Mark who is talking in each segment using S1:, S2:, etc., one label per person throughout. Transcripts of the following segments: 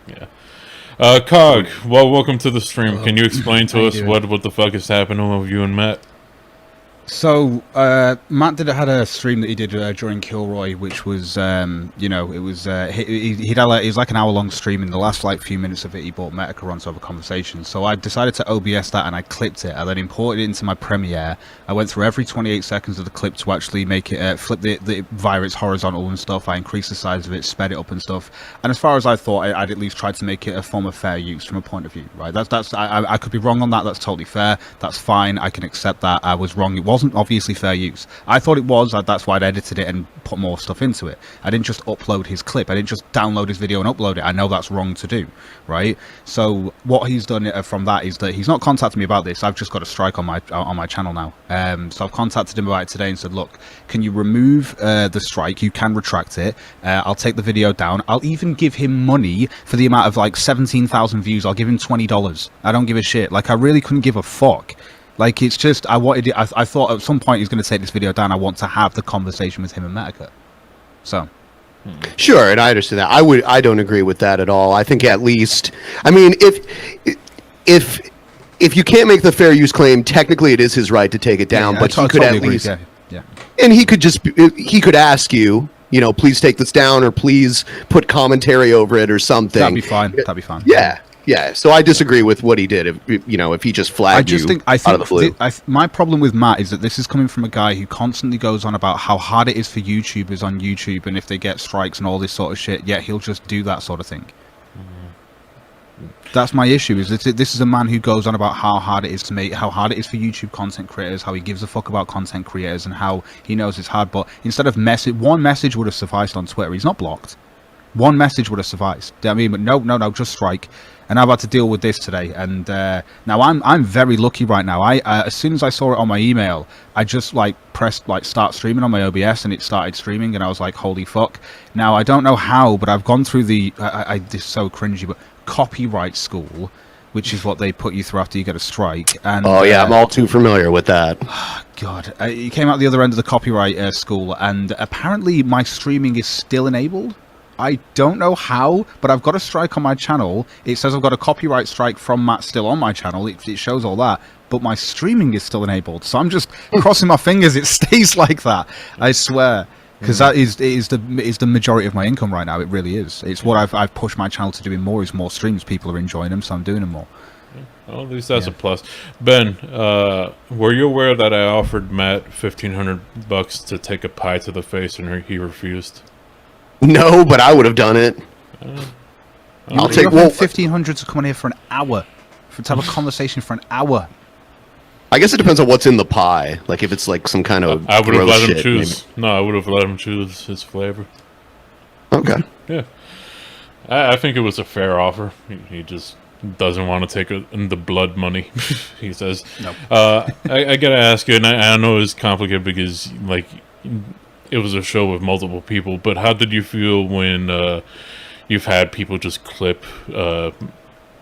S1: Yeah. Cog, well, welcome to the stream. Can you explain to us what the fuck is happening with you and Matt?
S2: So Matt had a stream that he did during Kilroy, which was it was it was like an hour-long stream. In the last few minutes of it, he brought Metica on to have a conversation. So I decided to OBS that, and I clipped it. I then imported it into my Premiere. I went through every 28 seconds of the clip to actually make it flip the via its horizontal and stuff. I increased the size of it, sped it up and stuff. And as far as I thought, I'd at least tried to make it a form of fair use from a point of view. Right? I could be wrong on that. That's totally fair. That's fine. I can accept that. I was wrong. It wasn't obviously fair use. I thought it was. That's why I'd edited it and put more stuff into it. I didn't just upload his clip. I didn't just download his video and upload it. I know that's wrong to do, right? So what he's done from that is that he's not contacted me about this. I've just got a strike on my channel now. So I've contacted him about it today and said, look, can you remove the strike? You can retract it. I'll take the video down. I'll even give him money for the amount of 17,000 views. I'll give him $20. I don't give a shit. I really couldn't give a fuck. It's just, I thought at some point he's going to take this video down. I want to have the conversation with him and Metica. So.
S3: Sure, and I understand that. I don't agree with that at all. I think at least, I mean, if you can't make the fair use claim, technically it is his right to take it down, but he could at least,
S2: yeah.
S3: And he could ask you, please take this down, or please put commentary over it or something.
S2: That'd be fine.
S3: Yeah. Yeah, so I disagree with what he did. If he just flagged out of the blue.
S2: My problem with Matt is that this is coming from a guy who constantly goes on about how hard it is for YouTubers on YouTube, and if they get strikes and all this sort of shit, yet he'll just do that sort of thing. That's my issue. Is that this is a man who goes on about how hard it is for YouTube content creators, how he gives a fuck about content creators, and how he knows it's hard. But instead of one message would have sufficed on Twitter. He's not blocked. One message would have sufficed. I mean, but no, just strike. And I've had to deal with this today. And now I'm very lucky right now. As soon as I saw it on my email, I just pressed start streaming on my OBS, and it started streaming, and I was like, holy fuck. Now I don't know how, but I've gone through this is so cringy, but copyright school, which is what they put you through after you get a strike. And
S3: I'm all too familiar with that.
S2: God, you came out the other end of the copyright school, and apparently my streaming is still enabled. I don't know how, but I've got a strike on my channel. It says I've got a copyright strike from Matt still on my channel. It shows all that, but my streaming is still enabled. So I'm just crossing my fingers it stays like that. I swear, because that is the majority of my income right now. It really is. It's what I've pushed my channel to doing more. Is more streams. People are enjoying them, so I'm doing them more.
S1: Well, at least that's a plus. Ben, were you aware that I offered Matt $1,500 to take a pie to the face and he refused?
S3: No, but I would have done it.
S2: I'll take $1,500 to come in here for an hour, to have a conversation for an hour.
S3: I guess it depends on what's in the pie. If it's some kind of
S1: I would have let him choose.
S3: Maybe.
S1: No, I would have let him choose his flavor.
S3: Okay.
S1: Yeah, I think it was a fair offer. He just doesn't want to take the blood money. He says.
S2: No.
S1: I gotta ask you, and I know it's complicated because it was a show with multiple people, but how did you feel when you've had people just clip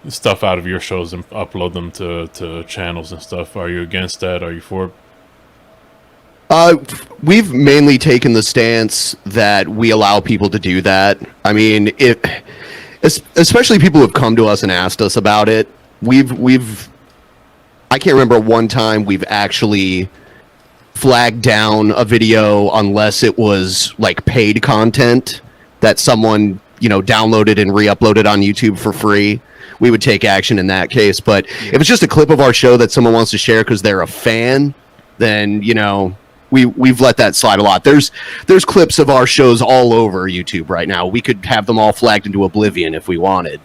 S1: stuff out of your shows and upload them to channels and stuff? Are you against that? Are you for
S3: it? We've mainly taken the stance that we allow people to do that. I mean, especially people who have come to us and asked us about it. I can't remember one time we've actually flag down a video unless it was paid content that someone downloaded and re-uploaded on YouTube for free. We would take action in that case. But if it's just a clip of our show that someone wants to share because they're a fan, then we've let that slide a lot. There's clips of our shows all over YouTube right now. We could have them all flagged into oblivion if we wanted,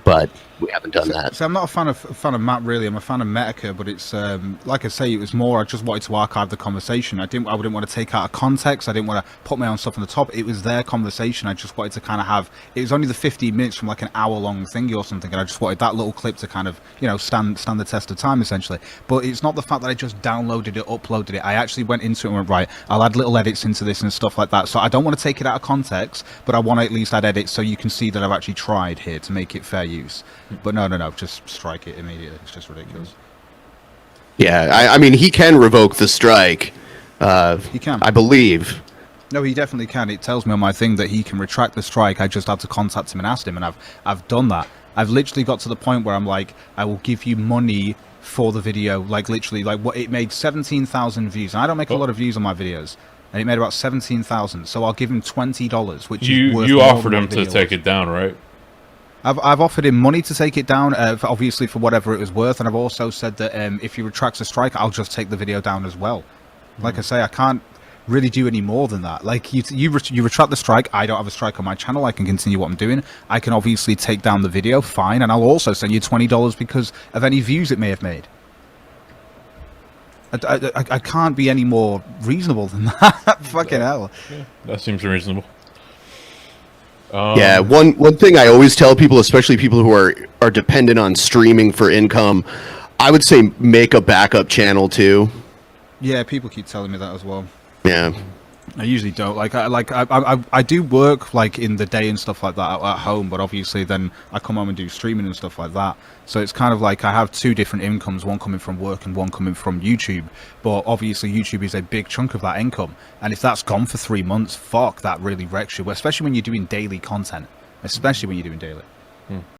S3: but we haven't done that.
S2: So I'm not a fan of Matt really. I'm a fan of Metica, but it's like I say, it was more I just wanted to archive the conversation. I wouldn't want to take out of context. I didn't want to put my own stuff on the top. It was their conversation. I just wanted to kind of have. It was only the 15 minutes from an hour-long thingy or something, and I just wanted that little clip to kind of stand the test of time essentially. But it's not the fact that I just downloaded it, uploaded it. I actually went into it and went, right, I'll add little edits into this and stuff like that. So I don't want to take it out of context, but I want to at least add edits so you can see that I've actually tried here to make it fair use. But no, just strike it immediately. It's just ridiculous.
S3: Yeah, I mean, he can revoke the strike.
S2: He can.
S3: I believe.
S2: No, he definitely can. It tells me on my thing that he can retract the strike. I just had to contact him and ask him, and I've done that. I've literally got to the point where I'm like, I will give you money for the video. Like literally, like what it made 17,000 views, and I don't make a lot of views on my videos, and it made about 17,000. So I'll give him $20, which is worth
S1: you
S2: more
S1: offered
S2: than
S1: him
S2: the
S1: to
S2: video
S1: take
S2: was.
S1: it down, right?
S2: I've offered him money to take it down, obviously for whatever it was worth, and I've also said that if he retracts a strike, I'll just take the video down as well. Like I say, I can't really do any more than that. Like you retract the strike, I don't have a strike on my channel, I can continue what I'm doing. I can obviously take down the video, fine, and I'll also send you $20 because of any views it may have made. I can't be any more reasonable than that. Fucking hell.
S1: Yeah, that seems reasonable.
S3: Yeah, one thing I always tell people, especially people who are dependent on streaming for income, I would say make a backup channel too.
S2: Yeah, people keep telling me that as well.
S3: Yeah.
S2: I usually don't. I do work like in the day and stuff like that at home, but obviously then I come home and do streaming and stuff like that. So it's kind of like I have two different incomes, one coming from work and one coming from YouTube. But obviously YouTube is a big chunk of that income, and if that's gone for 3 months, fuck, that really wrecks you. Especially when you're doing daily content. Especially when you're doing daily.